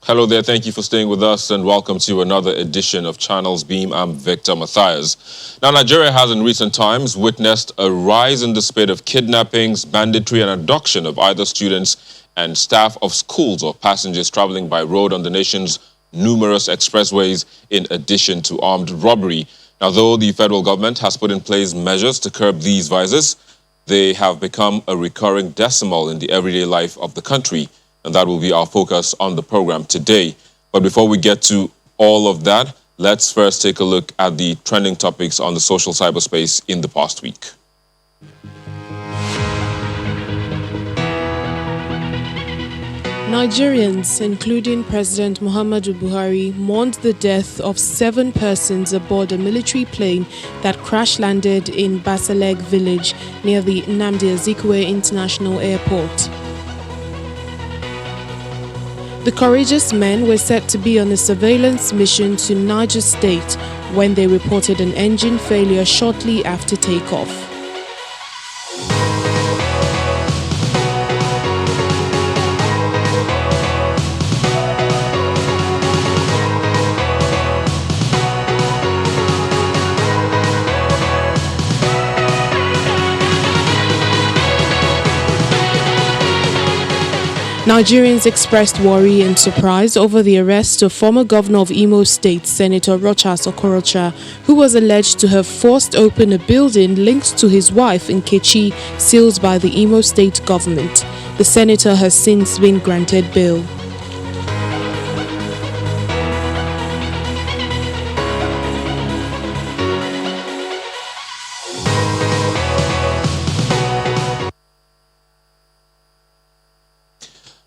Hello there, thank you for staying with us and welcome to another edition of Channels Beam. I'm Victor Matthias. Now, Nigeria has in recent times witnessed a rise in the spate of kidnappings, banditry and abduction of either students and staff of schools or passengers traveling by road on the nation's numerous expressways, in addition to armed robbery. Now, though the federal government has put in place measures to curb these vices, they have become a recurring decimal in the everyday life of the country. And that will be our focus on the program today. But before we get to all of that, let's first take a look at the trending topics on the social cyberspace in the past week. Nigerians, including President Muhammadu Buhari, mourned the death of 7 persons aboard a military plane that crash-landed in Basaleg village near the Nnamdi Azikiwe International Airport. The courageous men were said to be on a surveillance mission to Niger State when they reported an engine failure shortly after takeoff. Nigerians expressed worry and surprise over the arrest of former governor of Imo State, Senator Rochas Okorocha, who was alleged to have forced open a building linked to his wife Nkechi, sealed by the Imo State government. The senator has since been granted bail.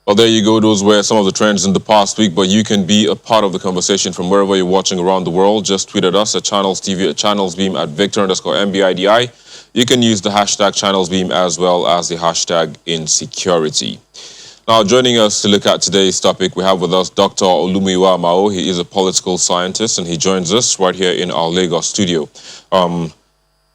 Well, there you go. Those were some of the trends in the past week, but you can be a part of the conversation from wherever you're watching around the world. Just tweet at us at Channels TV, at Channels Beam, at Victor_MBIDI. You can use the hashtag Channels Beam as well as the hashtag Insecurity. Now, joining us to look at today's topic, we have with us Dr. Olumuyiwa Mao. He is a political scientist and he joins us right here in our Lagos studio.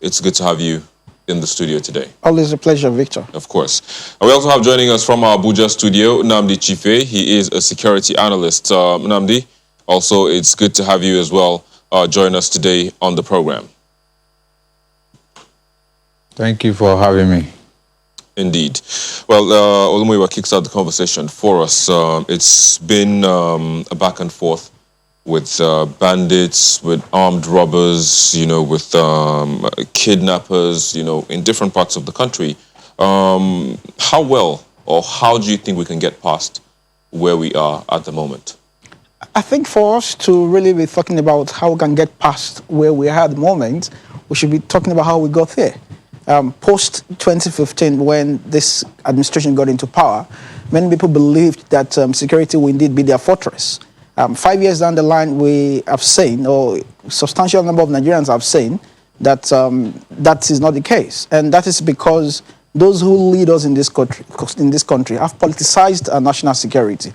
It's good to have you in the studio today. Always a pleasure, Victor. Of course. And we also have joining us from our Abuja studio, Nnamdi Chife. He is a security analyst. Nnamdi, also it's good to have you as well join us today on the program. Thank you for having me. Indeed. Well, Olumuyiwa kicks out the conversation for us. It's been a back and forth with bandits, with armed robbers, with kidnappers, in different parts of the country. How well or how do you think we can get past where we are at the moment? I think for us to really be talking about how we can get past where we are at the moment, we should be talking about how we got there. Post-2015, when this administration got into power, many people believed that security will indeed be their fortress. 5 years down the line, we have seen, or a substantial number of Nigerians have seen, that that is not the case. And that is because those who lead us in this country have politicized our national security.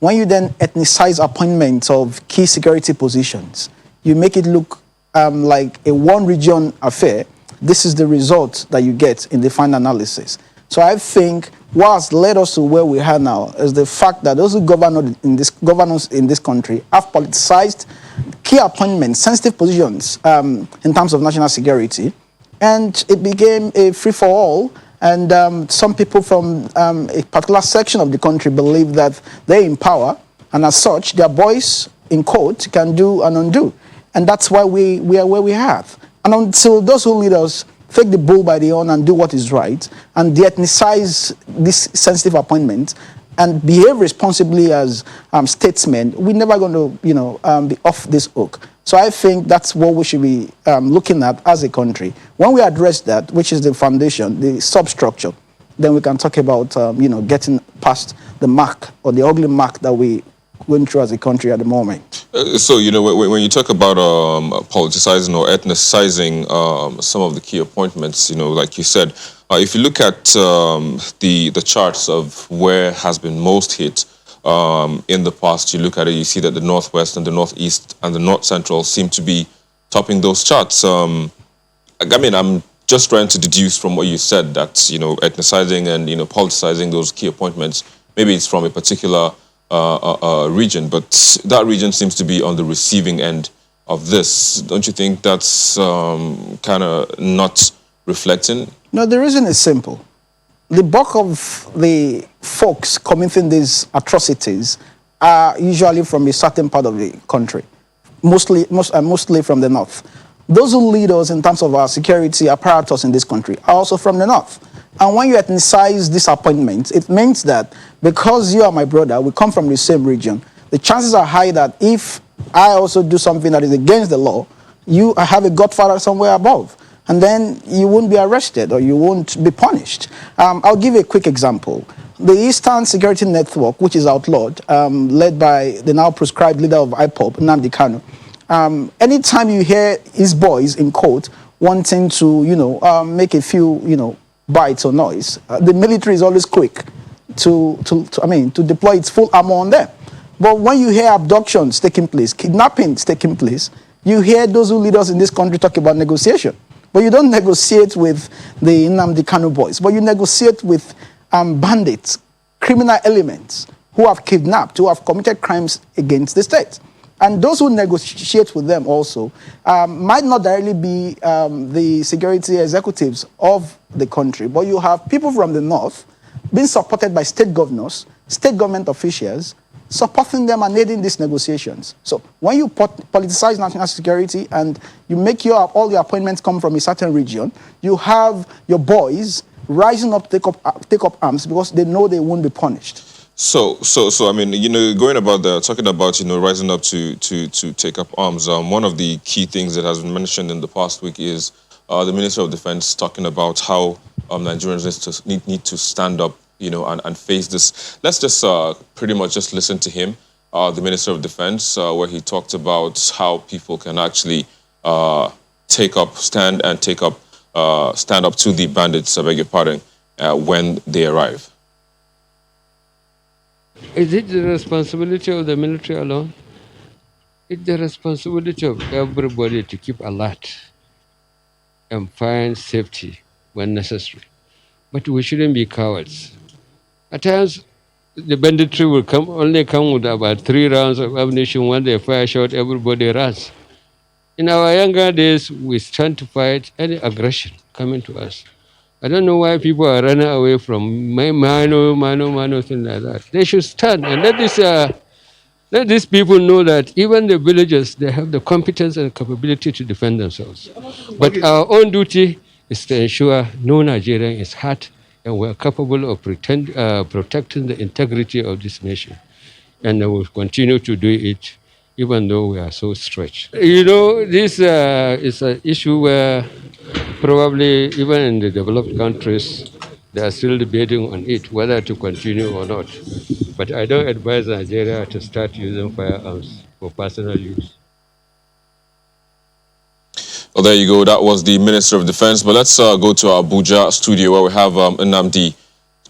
When you then ethnicize appointments of key security positions, you make it look like a one-region affair. This is the result that you get in the final analysis. So I think what's led us to where we are now is the fact that those who govern in this country have politicized key appointments, sensitive positions in terms of national security, and it became a free-for-all. And some people from a particular section of the country believe that they're in power, and as such, their voice in court can do and undo. And that's why we are where we are. And until those who lead us take the bull by the horn and do what is right, and de-ethnicize this sensitive appointment, and behave responsibly as statesmen, we're never going to, be off this hook. So I think that's what we should be looking at as a country. When we address that, which is the foundation, the substructure, then we can talk about, getting past the mark or the ugly mark that we going through as a country at the moment. So, when you talk about politicizing or ethnicizing some of the key appointments, like you said, if you look at the charts of where has been most hit in the past, you look at it, you see that the Northwest and the Northeast and the North Central seem to be topping those charts. I'm just trying to deduce from what you said that, ethnicizing and, politicizing those key appointments, maybe it's from a particular region, but that region seems to be on the receiving end of this. Don't you think that's kind of not reflecting? No, the reason is simple. The bulk of the folks committing these atrocities are usually from a certain part of the country, mostly from the north. Those who lead us in terms of our security apparatus in this country are also from the north. And when you ethnicize disappointment, it means that because you are my brother, we come from the same region, the chances are high that if I also do something that is against the law, you have a godfather somewhere above. And then you won't be arrested or you won't be punished. I'll give you a quick example. The Eastern Security Network, which is outlawed, led by the now proscribed leader of IPOB, Nnamdi Kanu, anytime you hear his boys in court wanting to, make a few, bites or noise, the military is always quick to deploy its full armor on them. But when you hear abductions taking place, kidnappings taking place, you hear those who lead us in this country talk about negotiation. But you don't negotiate with the Nnamdi Kanu boys, but you negotiate with bandits, criminal elements who have kidnapped, who have committed crimes against the state. And those who negotiate with them also might not directly be the security executives of the country, but you have people from the north being supported by state governors, state government officials, supporting them and aiding these negotiations. So when you politicize national security and you make all your appointments come from a certain region, you have your boys rising up, take up arms because they know they won't be punished. So I mean, going about talking about rising up to take up arms. One of the key things that has been mentioned in the past week is the Minister of Defense talking about how Nigerians need to stand up, and face this. Let's just pretty much just listen to him, the Minister of Defense, where he talked about how people can actually stand up to the bandits, I beg your pardon, when they arrive. Is it the responsibility of the military alone? It's the responsibility of everybody to keep alert and find safety when necessary. But we shouldn't be cowards. At times, the banditry will only come with about 3 rounds of ammunition. When they fire shot, everybody runs. In our younger days, we stand to fight any aggression coming to us. I don't know why people are running away from mano, things like that. They should stand and let these people know that even the villagers, they have the competence and capability to defend themselves. But our own duty is to ensure no Nigerian is hurt and we're capable of protecting the integrity of this nation. And we will continue to do it even though we are so stretched. This is an issue where probably even in the developed countries, they are still debating on it, whether to continue or not. But I don't advise Nigeria to start using firearms for personal use. Well, there you go. That was the Minister of Defense. But let's go to our Abuja studio where we have Nnamdi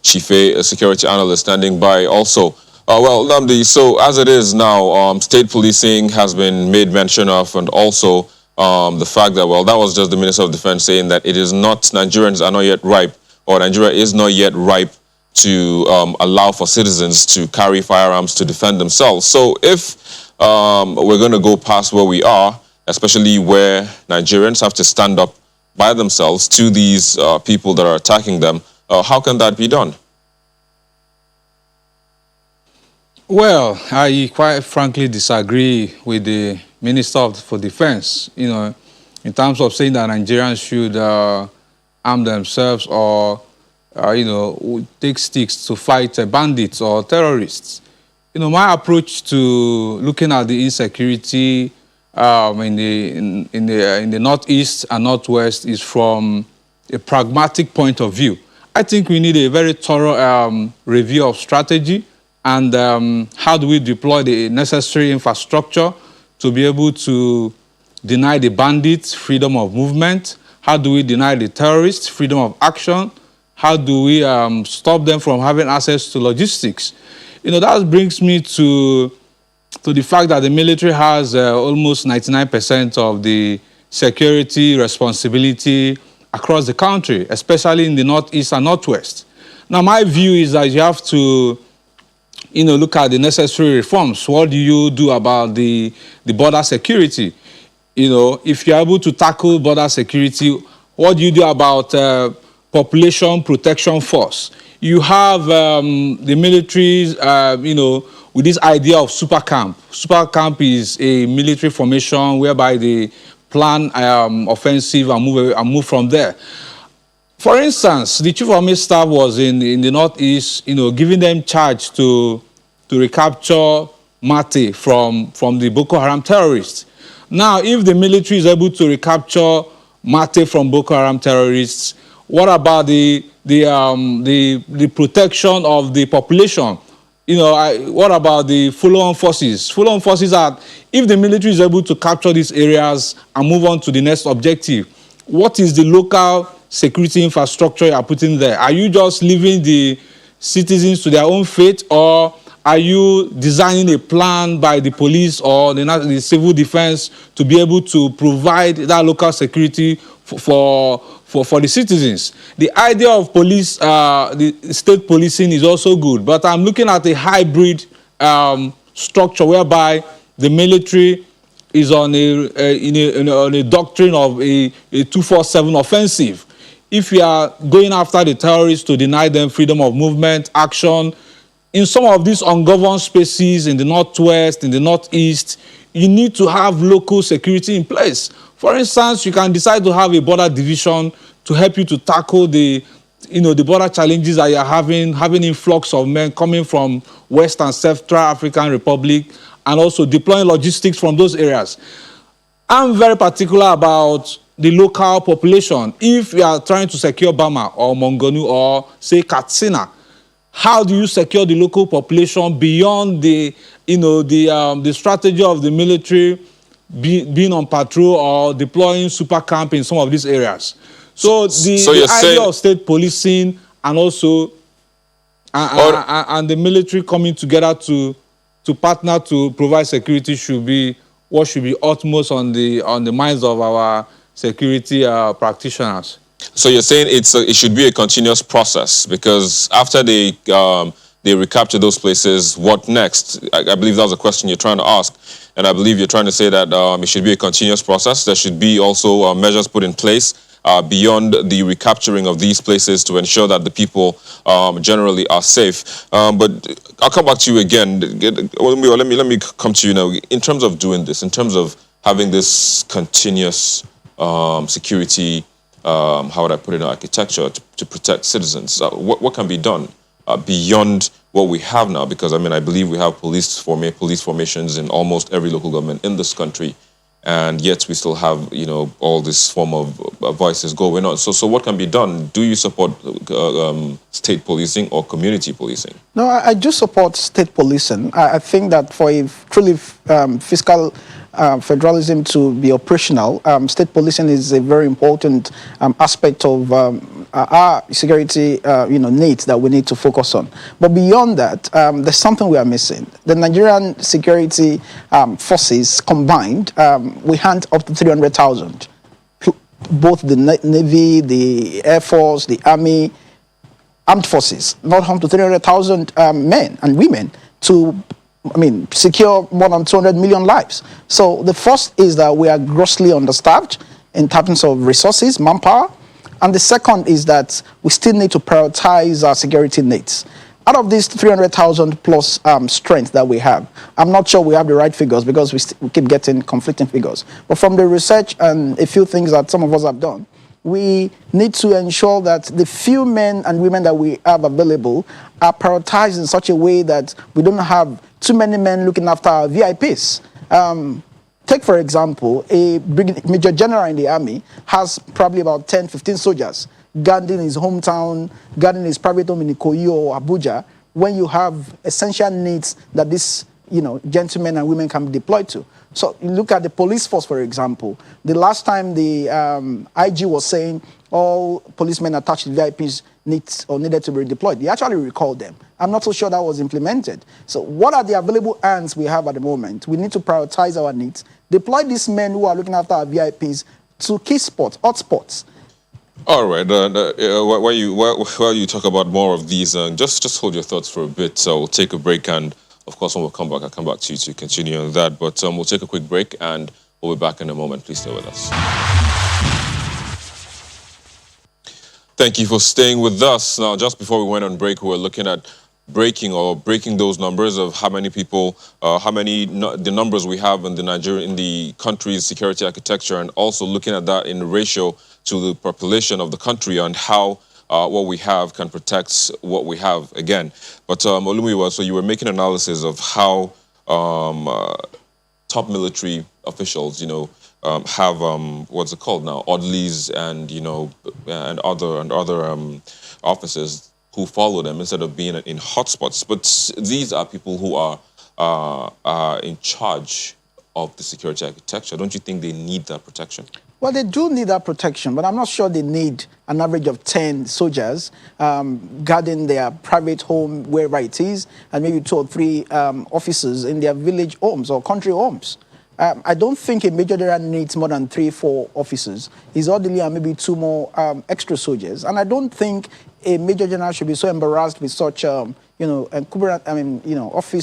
Chife, a security analyst, standing by also. Well, Nnamdi, so as it is now, state policing has been made mention of, and also the fact that, well, that was just the Minister of Defense saying that it is not, Nigerians are not yet ripe, or Nigeria is not yet ripe to allow for citizens to carry firearms to defend themselves. So if we're going to go past where we are, especially where Nigerians have to stand up by themselves to these people that are attacking them, how can that be done? Well, I quite frankly disagree with the Minister for Defense, in terms of saying that Nigerians should arm themselves or, take sticks to fight bandits or terrorists. My approach to looking at the insecurity in the Northeast and Northwest is from a pragmatic point of view. I think we need a very thorough review of strategy and how do we deploy the necessary infrastructure to be able to deny the bandits freedom of movement? How do we deny the terrorists freedom of action? How do we stop them from having access to logistics? That brings me to the fact that the military has almost 99% of the security responsibility across the country, especially in the Northeast and Northwest. Now, my view is that you have to look at the necessary reforms. What do you do about the border security? If you're able to tackle border security, what do you do about population protection force? You have the militaries, with this idea of super camp. Super camp is a military formation whereby they plan offensive and move from there. For instance, the Chief of Army Staff was in the Northeast, giving them charge to recapture Mate from the Boko Haram terrorists. Now, if the military is able to recapture Mate from Boko Haram terrorists, what about the protection of the population? What about the follow-on forces? Follow-on forces are, if the military is able to capture these areas and move on to the next objective, what is the local security infrastructure you are putting there? Are you just leaving the citizens to their own fate, or are you designing a plan by the police or the civil defense to be able to provide that local security for the citizens? The idea of police, the state policing is also good, but I'm looking at a hybrid structure whereby the military is on a doctrine of a 247 offensive. If you are going after the terrorists to deny them freedom of movement, action, in some of these ungoverned spaces in the Northwest, in the Northeast, you need to have local security in place. For instance, you can decide to have a border division to help you to tackle the border challenges that you're having influx of men coming from West and Central African Republic, and also deploying logistics from those areas. I'm very particular about the local population. If you are trying to secure Bama or Mongonu or, say, Katsina, how do you secure the local population beyond the strategy of the military being on patrol or deploying super camp in some of these areas? So the idea of state policing and also and the military coming together to partner to provide security should be what should be utmost on the minds of our security practitioners. So you're saying it should be a continuous process, because after they recapture those places, what next? I believe that was a question you're trying to ask, and I believe you're trying to say that it should be a continuous process. There should be also measures put in place beyond the recapturing of these places to ensure that the people generally are safe. But I'll come back to you again. Let me come to you now. In terms of doing this, in terms of having this continuous security, how would I put it, architecture to protect citizens, what can be done beyond what we have now? Because I believe we have police formations in almost every local government in this country, and yet we still have all this form of voices going on. So what can be done? Do you support state policing or community policing? No, I do support state policing. I think that for a truly fiscal federalism to be operational, state policing is a very important aspect of our security needs that we need to focus on. But beyond that, there's something we are missing. The Nigerian security forces combined, we hand up to 300,000. Both the Navy, the Air Force, the Army, armed forces, not home to 300,000 men and women to secure more than 200 million lives. So the first is that we are grossly understaffed in terms of resources, manpower. And the second is that we still need to prioritize our security needs. Out of these 300,000 plus strength that we have, I'm not sure we have the right figures because we keep getting conflicting figures. But from the research and a few things that some of us have done, we need to ensure that the few men and women that we have available are prioritized in such a way that we don't have too many men looking after our VIPs. Take, for example, a major general in the army has probably about 10, 15 soldiers guarding his hometown, guarding his private home in Ikoyi or Abuja, when you have essential needs that these gentlemen and women can be deployed to. So you look at the police force, for example. The last time the IG was saying all policemen attached to VIPs needed to be deployed, he actually recalled them. I'm not so sure that was implemented. So what are the available hands we have at the moment? We need to prioritize our needs, deploy these men who are looking after our VIPs to key spots, hotspots. All right. While you talk about more of these, just hold your thoughts for a bit. So we'll take a break, and of course, when we'll come back, I'll come back to you to continue on that. But we'll take a quick break, and we'll be back in a moment. Please stay with us. Thank you for staying with us. Now, just before we went on break, we were looking at breaking those numbers of how many people, the numbers we have in the country's security architecture, and also looking at that in ratio to the population of the country and how what we have can protect what we have again. But Olumiwa, so you were making analysis of how top military officials, have what's it called now, orderlies and and other officers who follow them instead of being in hotspots. But these are people who are in charge of the security architecture. Don't you think they need that protection? Well, they do need that protection, but I'm not sure they need an average of 10 soldiers guarding their private home wherever it is, and maybe 2 or 3 officers in their village homes or country homes. I don't think a major general needs more than 3, 4 officers. His orderly and maybe 2 more extra soldiers. And I don't think a major general should be so embarrassed with such, office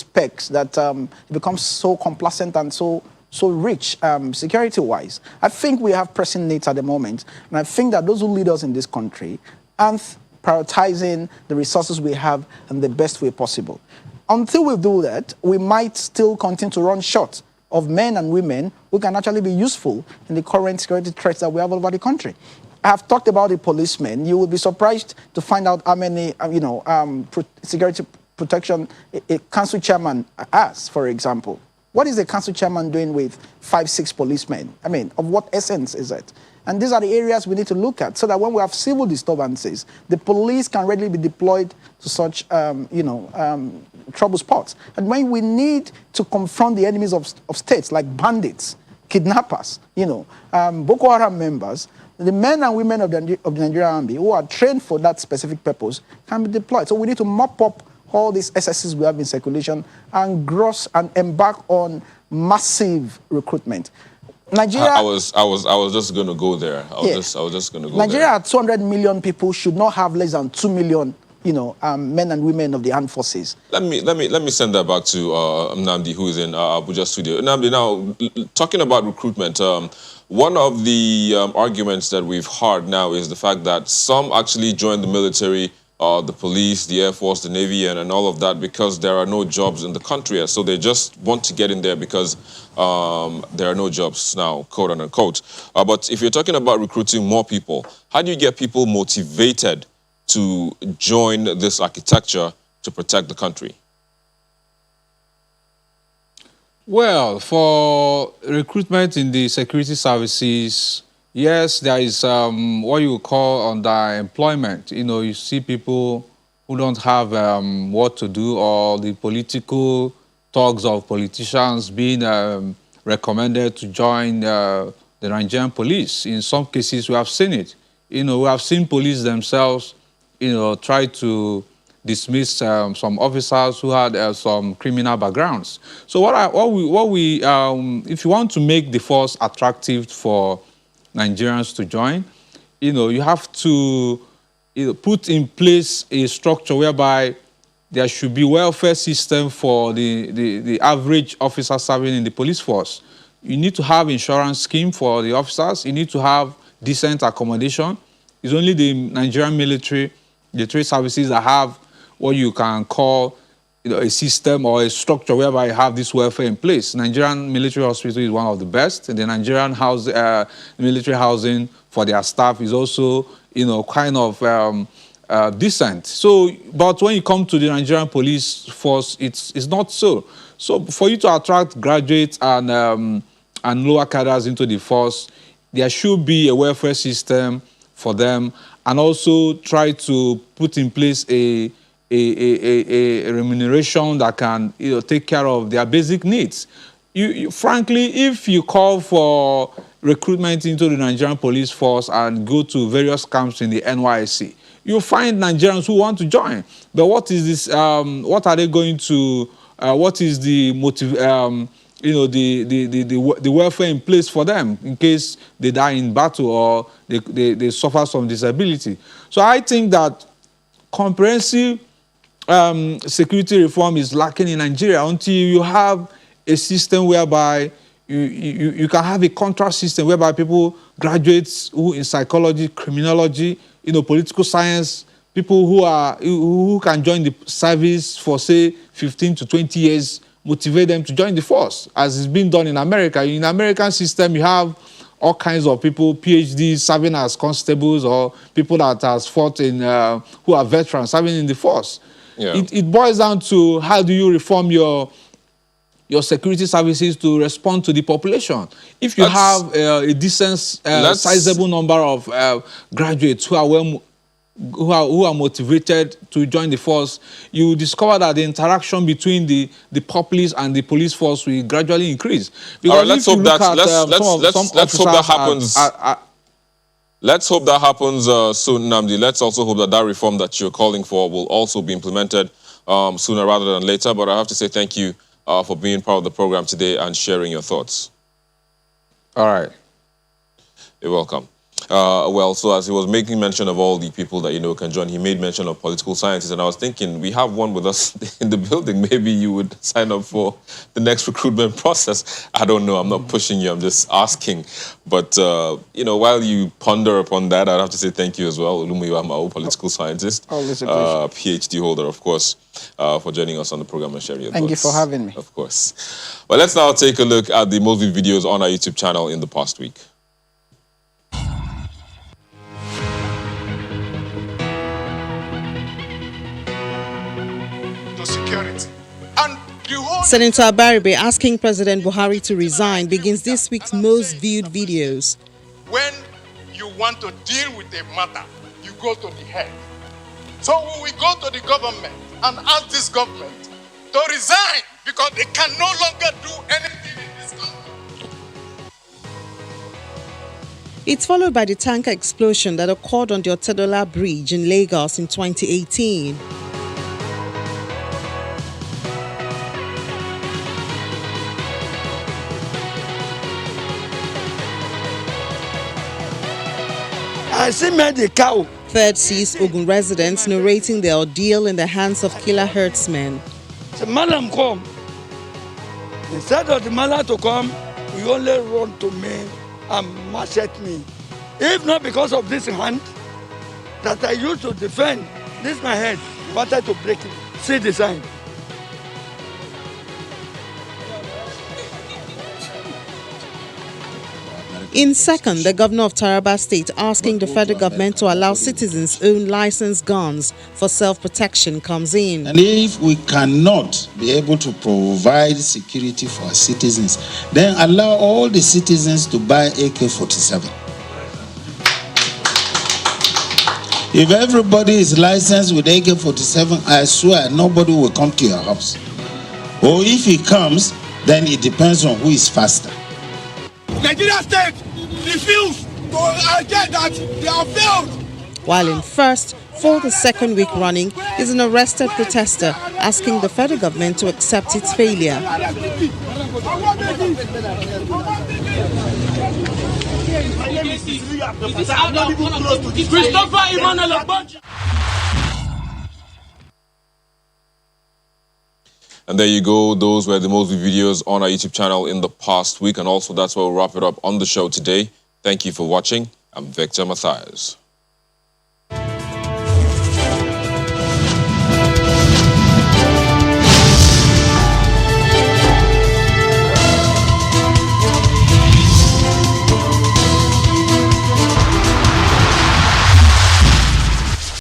perks that it becomes so complacent and so rich security-wise. I think we have pressing needs at the moment, and I think that those who lead us in this country aren't prioritizing the resources we have in the best way possible. Until we do that, we might still continue to run short of men and women who can actually be useful in the current security threats that we have all over the country. I have talked about the policemen. You will be surprised to find out how many, security protection a council chairman has, for example. What is a council chairman doing with 5, 6 policemen? I mean, of what essence is it? And these are the areas we need to look at so that when we have civil disturbances, the police can readily be deployed to such, trouble spots. And when we need to confront the enemies of states like bandits, kidnappers, Boko Haram members, the men and women of the Nigerian army who are trained for that specific purpose can be deployed. So we need to mop up all these SSs we have in circulation and embark on massive recruitment. Nigeria. I was just going to go there. I was just going to go Nigeria there. at 200 million people should not have less than 2 million, men and women of the armed forces. Let me send that back to Nnamdi, who is in Abuja studio. Nnamdi, now talking about recruitment, one of the arguments that we've heard now is the fact that some actually join the military, the police, the Air Force, the Navy, and all of that because there are no jobs in the country. So they just want to get in there because there are no jobs now, quote unquote. But if you're talking about recruiting more people, how do you get people motivated to join this architecture to protect the country? Well, for recruitment in the security services, yes, there is what you call underemployment. You see people who don't have what to do, or the political talks of politicians being recommended to join the Nigerian police. In some cases, we have seen it. We have seen police themselves, try to dismiss some officers who had some criminal backgrounds. So if you want to make the force attractive for Nigerians to join, you have to put in place a structure whereby there should be welfare system for the average officer serving in the police force. You need to have insurance scheme for the officers. You need to have decent accommodation. It's only the Nigerian military, the trade services that have what you can call a system or a structure whereby you have this welfare in place. Nigerian military hospital is one of the best. The Nigerian military housing for their staff is also, kind of decent. So, but when you come to the Nigerian police force, it's not so. So, for you to attract graduates and lower cadres into the force, there should be a welfare system for them, and also try to put in place a remuneration that can take care of their basic needs. Frankly, if you call for recruitment into the Nigerian police force and go to various camps in the NYSC, you'll find Nigerians who want to join. But what is this? What are they going to? What is the you know, the welfare in place for them in case they die in battle or they suffer some disability. So I think that comprehensive security reform is lacking in Nigeria until you have a system whereby you can have a contract system whereby people, graduates who in psychology, criminology, you know, political science, people who can join the service for say 15 to 20 years, motivate them to join the force, as is being done in America. In the American system, you have all kinds of people, PhDs, serving as constables, or people that has fought in, who are veterans, serving in the force. Yeah. It boils down to how do you reform your security services to respond to the population. If you have a decent, sizable number of graduates who are motivated to join the force, you discover that the interaction between the populace and the police force will gradually increase. Because all right, let's hope that happens. Let's hope that happens soon, Namdi. Let's also hope that reform that you're calling for will also be implemented sooner rather than later. But I have to say thank you for being part of the program today and sharing your thoughts. All right. You're welcome. Well, so as he was making mention of all the people that, you know, can join, he made mention of political scientists, and I was thinking, we have one with us in the building. Maybe you would sign up for the next recruitment process. I don't know. I'm not pushing you. I'm just asking. But, you know, while you ponder upon that, I'd have to say thank you as well, Olumuyiwa, political scientist, PhD holder, of course, for joining us on the program and sharing your thoughts. Thank you for having me. Of course. Well, let's now take a look at the most viewed videos on our YouTube channel in the past week. Security. And Senator Abaribe asking President Buhari to resign begins this week's most viewed videos. When you want to deal with a matter, you go to the head. So we go to the government and ask this government to resign because they can no longer do anything in this country. It's followed by the tanker explosion that occurred on the Otedola Bridge in Lagos in 2018. I see the cow. Third sees Ogun residents narrating their ordeal in the hands of killer herdsmen. The Malam come. Instead of the Malam to come, he only run to me and machete me. If not because of this hand that I used to defend, this my head, wanted to break it. See the sign. In second, the governor of Taraba State asking the federal government to allow citizens own licensed guns for self-protection comes in. And if we cannot be able to provide security for our citizens, then allow all the citizens to buy AK-47. If everybody is licensed with AK-47, I swear nobody will come to your house. Or if he comes, then it depends on who is faster. Nigeria State refused to get that they have failed. While in first, for the second week running, is an arrested protester asking the federal government to accept its failure. And there you go. Those were the most viewed videos on our YouTube channel in the past week. And also that's where we'll wrap it up on the show today. Thank you for watching. I'm Victor Matthias.